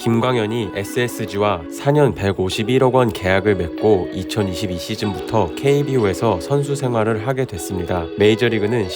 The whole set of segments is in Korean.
김광현이 SSG와 4년 151억 원 계약을 맺고 2022 시즌부터 KBO에서 선수 생활을 하게 됐습니다. 메이저리그는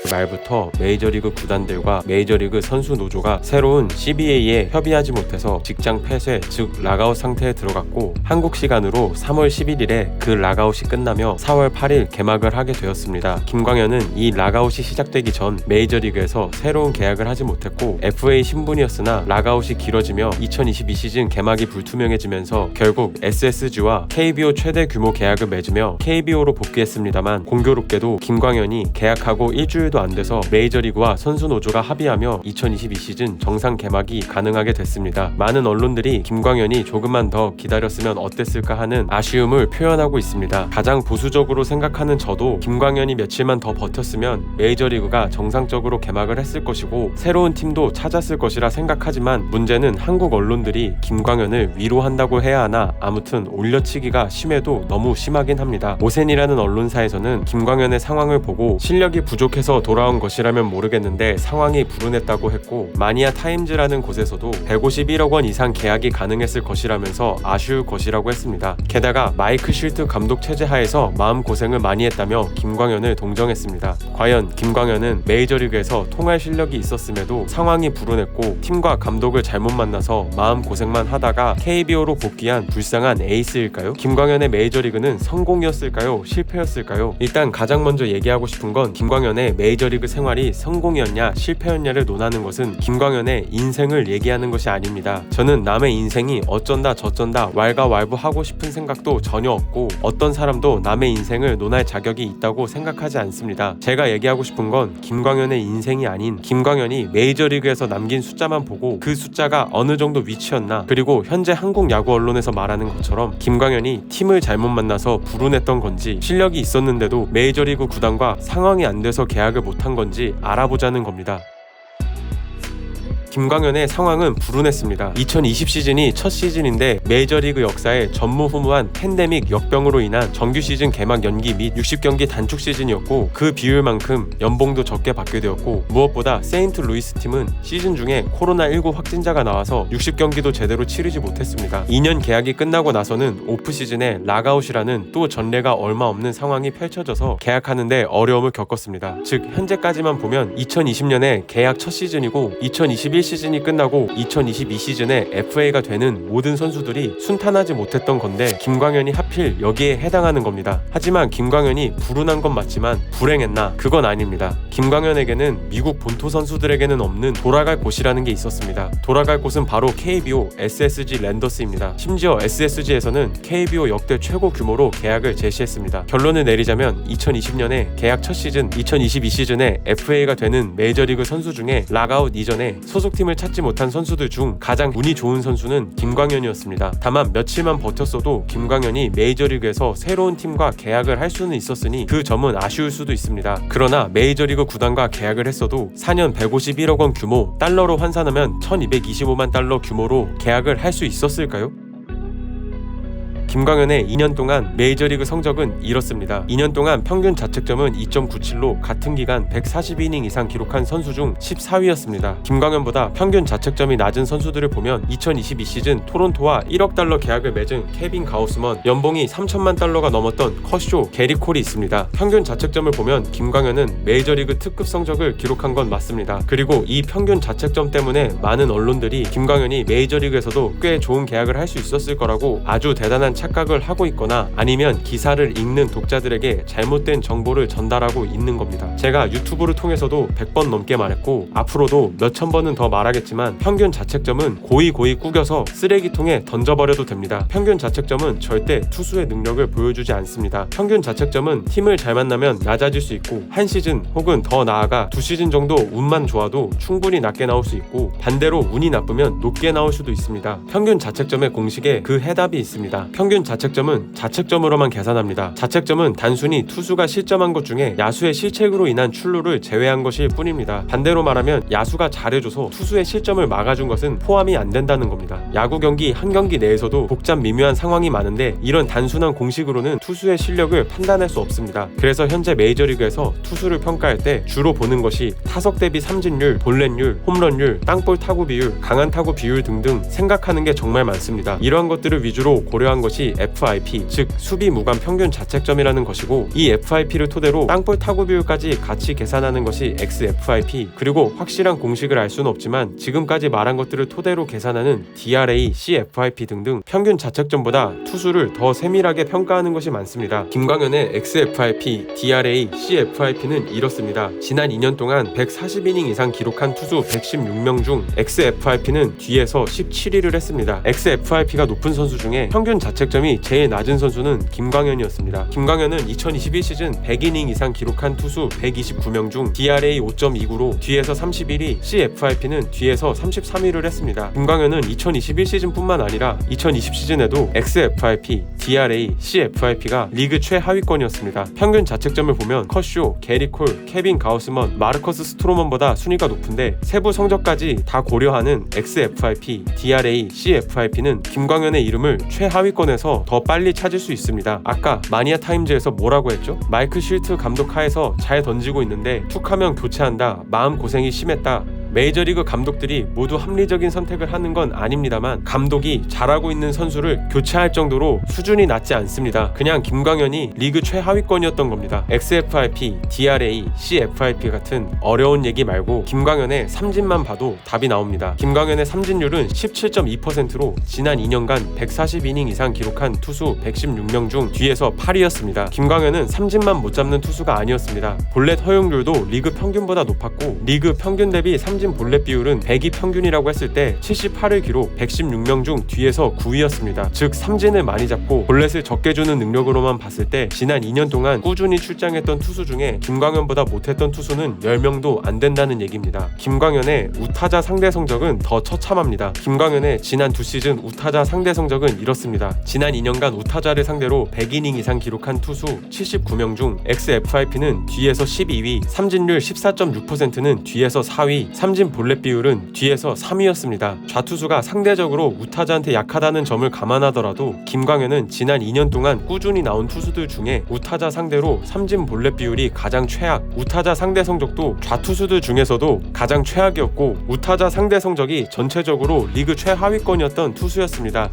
말부터 메이저리그 구단들과 메이저리그 선수 노조가 새로운 CBA에 협의하지 못해서 직장 폐쇄, 즉 락아웃 상태에 들어갔고 한국 시간으로 3월 11일에 그 락아웃이 끝나며 4월 8일 개막을 하게 되었습니다. 김광현은 이 락아웃이 시작되기 전 메이저리그에서 새로운 계약을 하지 못했고 FA 신분이었으나 락아웃이 길어지며 2022 시즌 개막이 불투명해지면서 결국 SSG와 KBO 최대 규모 계약을 맺으며 KBO로 복귀했습니다만 공교롭게도 김광현이 계약하고 일주일도 안 돼서 메이저리그와 선수 노조가 합의하며 2022 시즌 정상 개막이 가능하게 됐습니다. 많은 언론들이 김광현이 조금만 더 기다렸으면 어땠을까 하는 아쉬움을 표현하고 있습니다. 가장 보수적으로 생각하는 저도 김광현이 며칠만 더 버텼으면 메이저리그가 정상적으로 개막을 했을 것이고 새로운 팀도 찾았을 것이라 생각하지만 문제는 한국 언론들이 김광현을 위로한다고 해야 하나 아무튼 올려치기가 심해도 너무 심하긴 합니다. 오센이라는 언론사에서는 김광현의 상황을 보고 실력이 부족해서 돌아온 것이라면 모르겠는데 상황이 불운했다고 했고 마니아 타임즈라는 곳에서도 151억 원 이상 계약이 가능했을 것이라면서 아쉬울 것이라고 했습니다. 게다가 마이크 쉴트 감독 체제 하에서 마음고생을 많이 했다며 김광현을 동정했습니다. 과연 김광현은 메이저리그에서 통할 실력이 있었음에도 상황이 불운했고 팀과 감독을 잘못 만나서 마음고생만 하다가 KBO로 복귀한 불쌍한 에이스일까요? 김광현의 메이저리그는 성공이었을까요? 실패였을까요? 일단 가장 먼저 얘기하고 싶은 건 김광현의 메이저리그 생활이 성공이었냐 실패였냐를 논하는 것은 김광현의 인생을 얘기하는 것이 아닙니다. 저는 남의 인생이 어쩐다 저쩐다 왈가왈부하고 싶은 생각도 전혀 없고 어떤 사람도 남의 인생을 논할 자격이 있다고 생각하지 않습니다. 제가 얘기하고 싶은 건 김광현의 인생이 아닌 김광현이 메이저리그에서 남긴 숫자만 보고 그 숫자가 어느 정도 위치였나 그리고 현재 한국 야구 언론에서 말하는 것처럼 김광현이 팀을 잘못 만나서 불운했던 건지 실력이 있었는데도 메이저리그 구단과 상황이 안 돼서 계약을 못한 건지 알아보자는 겁니다. 김광현의 상황은 불운했습니다. 2020 시즌이 첫 시즌인데 메이저리그 역사에 전무후무한 팬데믹 역병으로 인한 정규 시즌 개막 연기 및 60경기 단축 시즌이었고 그 비율만큼 연봉도 적게 받게 되었고 무엇보다 세인트루이스 팀은 시즌 중에 코로나19 확진자가 나와서 60경기도 제대로 치르지 못했습니다. 2년 계약이 끝나고 나서는 오프시즌에 락아웃이라는 또 전례가 얼마 없는 상황이 펼쳐져서 계약하는데 어려움을 겪었습니다. 즉 현재까지만 보면 2020년에 계약 첫 시즌이고 2021 시즌이 끝나고 2022 시즌에 FA가 되는 모든 선수들이 순탄하지 못했던 건데 김광현이 하필 여기에 해당하는 겁니다. 하지만 김광현이 불운한 건 맞지만 불행했나? 그건 아닙니다. 김광현에게는 미국 본토 선수들에게는 없는 돌아갈 곳이라는 게 있었습니다. 돌아갈 곳은 바로 KBO SSG 랜더스입니다. 심지어 SSG에서는 KBO 역대 최고 규모로 계약을 제시했습니다. 결론을 내리자면 2020년에 계약 첫 시즌 2022 시즌에 FA가 되는 메이저리그 선수 중에 락아웃 이전에 소속팀을 찾지 못한 선수들 중 가장 운이 좋은 선수는 김광현이었습니다. 다만 며칠만 버텼어도 김광현이 메이저리그에서 새로운 팀과 계약을 할 수는 있었으니 그 점은 아쉬울 수도 있습니다. 그러나 메이저리그 구단과 계약을 했어도 4년 151억 원 규모, 달러로 환산하면 1225만 달러 규모로 계약을 할 수 있었을까요? 김광현의 2년 동안 메이저리그 성적은 이렇습니다. 2년 동안 평균 자책점은 2.97로 같은 기간 140이닝 이상 기록한 선수 중 14위였습니다. 김광현보다 평균 자책점이 낮은 선수들을 보면 2022 시즌 토론토와 1억 달러 계약을 맺은 케빈 가우스먼, 연봉이 3천만 달러가 넘었던 커쇼, 게리 콜이 있습니다. 평균 자책점을 보면 김광현은 메이저리그 특급 성적을 기록한 건 맞습니다. 그리고 이 평균 자책점 때문에 많은 언론들이 김광현이 메이저리그에서도 꽤 좋은 계약을 할 수 있었을 거라고 아주 대단한 착각을 하고 있거나 아니면 기사를 읽는 독자들에게 잘못된 정보를 전달하고 있는 겁니다. 제가 유튜브를 통해서도 100번 넘게 말했고 앞으로도 몇천 번은 더 말하겠지만 평균 자책점은 고이 꾸겨서 쓰레기통에 던져버려도 됩니다. 평균 자책점은 절대 투수의 능력을 보여주지 않습니다. 평균 자책점은 팀을 잘 만나면 낮아질 수 있고 한 시즌 혹은 더 나아가 두 시즌 정도 운만 좋아도 충분히 낮게 나올 수 있고 반대로 운이 나쁘면 높게 나올 수도 있습니다. 평균 자책점의 공식에 그 해답이 있습니다. 평균 평균 자책점은 자책점으로만 계산합니다. 자책점은 단순히 투수가 실점한 것 중에 야수의 실책으로 인한 출루를 제외한 것일 뿐입니다. 반대로 말하면 야수가 잘해줘서 투수의 실점을 막아준 것은 포함이 안 된다는 겁니다. 야구 경기 한 경기 내에서도 복잡 미묘한 상황이 많은데 이런 단순한 공식으로는 투수의 실력을 판단할 수 없습니다. 그래서 현재 메이저리그에서 투수를 평가할 때 주로 보는 것이 타석 대비 삼진율, 볼넷율, 홈런율, 땅볼 타구 비율, 강한 타구 비율 등등 생각하는 게 정말 많습니다. 이러한 것들을 위주로 고려한 것이 FIP, 즉 수비 무관 평균 자책점이라는 것이고, 이 FIP를 토대로 땅볼 타구 비율까지 같이 계산하는 것이 XFIP, 그리고 확실한 공식을 알 수는 없지만 지금까지 말한 것들을 토대로 계산하는 DRA, CFIP 등등 평균 자책점보다 투수를 더 세밀하게 평가하는 것이 많습니다. 김광현의 XFIP, DRA, CFIP는 이렇습니다. 지난 2년 동안 140이닝 이상 기록한 투수 116명 중 XFIP는 뒤에서 17위를 했습니다. XFIP가 높은 선수 중에 평균 자책점이 제일 낮은 선수는 김광현이었습니다. 김광현은 2021 시즌 100이닝 이상 기록한 투수 129명 중 DRA 5.29로 뒤에서 31위, CFIP는 뒤에서 33위를 했습니다. 김광현은 2021 시즌뿐만 아니라 2020 시즌에도 XFIP, DRA, CFIP가 리그 최하위권이었습니다. 평균 자책점을 보면 컷쇼, 게리 콜, 케빈 가우스먼, 마르커스 스트로먼보다 순위가 높은데 세부 성적까지 다 고려하는 XFIP, DRA, CFIP는 김광현의 이름을 최하위권에서 더 빨리 찾을 수 있습니다. 아까 마니아 타임즈에서 뭐라고 했죠? 마이클 쉴트 감독 하에서 잘 던지고 있는데 툭하면 교체한다, 마음고생이 심했다. 메이저리그 감독들이 모두 합리적인 선택을 하는 건 아닙니다만 감독이 잘하고 있는 선수를 교체할 정도로 수준이 낮지 않습니다. 그냥 김광현이 리그 최하위권이었던 겁니다. XFIP, DRA, CFIP 같은 어려운 얘기 말고 김광현의 삼진만 봐도 답이 나옵니다. 김광현의 삼진율은 17.2%로 지난 2년간 140이닝 이상 기록한 투수 116명 중 뒤에서 8위였습니다. 김광현은 삼진만 못 잡는 투수가 아니었습니다. 볼넷 허용률도 리그 평균보다 높았고 리그 평균 대비 삼진 볼넷 비율은 102 평균이라고 했을 때 78을 기록 116명 중 뒤에서 9위였습니다. 즉 삼진을 많이 잡고 볼넷을 적게 주는 능력으로만 봤을 때 지난 2년 동안 꾸준히 출장했던 투수 중에 김광현보다 못했던 투수는 10명도 안 된다는 얘기입니다. 김광현의 우타자 상대 성적은 더 처참합니다. 김광현의 지난 두 시즌 우타자 상대 성적은 이렇습니다. 지난 2년간 우타자를 상대로 100이닝 이상 기록한 투수 79명 중 XFIP는 뒤에서 12위, 삼진율 14.6%는 뒤에서 4위, 삼진 볼넷 비율은 뒤에서 3위였습니다. 좌투수가 상대적으로 우타자한테 약하다는 점을 감안하더라도 김광현은 지난 2년 동안 꾸준히 나온 투수들 중에 우타자 상대로 삼진 볼넷 비율이 가장 최악, 우타자 상대 성적도 좌투수들 중에서도 가장 최악이었고 우타자 상대 성적이 전체적으로 리그 최하위권이었던 투수였습니다.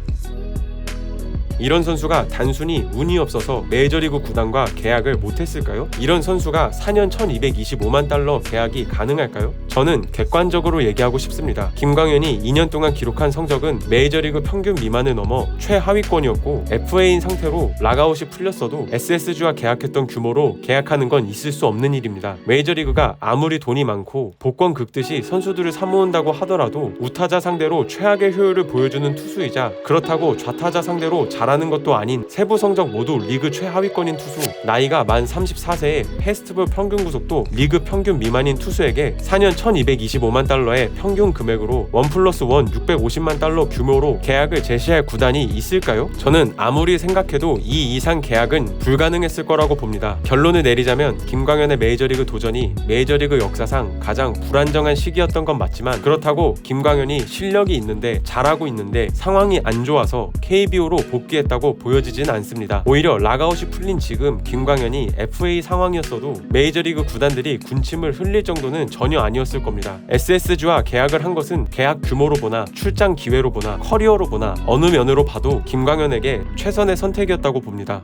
이런 선수가 단순히 운이 없어서 메이저리그 구단과 계약을 못했을까요? 이런 선수가 4년 1225만 달러 계약이 가능할까요? 저는 객관적으로 얘기하고 싶습니다. 김광현이 2년 동안 기록한 성적은 메이저리그 평균 미만을 넘어 최하위권이었고 FA인 상태로 락아웃이 풀렸어도 SSG와 계약했던 규모로 계약하는 건 있을 수 없는 일입니다. 메이저리그가 아무리 돈이 많고 복권 긁듯이 선수들을 사모은다고 하더라도 우타자 상대로 최악의 효율을 보여주는 투수이자 그렇다고 좌타자 상대로 잘하는 것도 아닌 세부 성적 모두 리그 최하위권인 투수, 나이가 만 34세에 패스트볼 평균 구속도 리그 평균 미만인 투수에게 4년 1225만 달러의 평균 금액으로 1+1 650만 달러 규모로 계약을 제시할 구단이 있을까요? 저는 아무리 생각해도 이 이상 계약은 불가능했을 거라고 봅니다. 결론을 내리자면 김광현의 메이저리그 도전이 메이저리그 역사상 가장 불안정한 시기였던 건 맞지만 그렇다고 김광현이 실력이 있는데 잘하고 있는데 상황이 안 좋아서 KBO로 복귀했다고 보여지진 않습니다. 오히려 락아웃이 풀린 지금 김광현이 FA 상황이었어도 메이저리그 구단들이 군침을 흘릴 정도는 전혀 아니었을 겁니다. SSG와 계약을 한 것은 계약 규모로 보나 출장 기회로 보나 커리어로 보나 어느 면으로 봐도 김광현에게 최선의 선택이었다고 봅니다.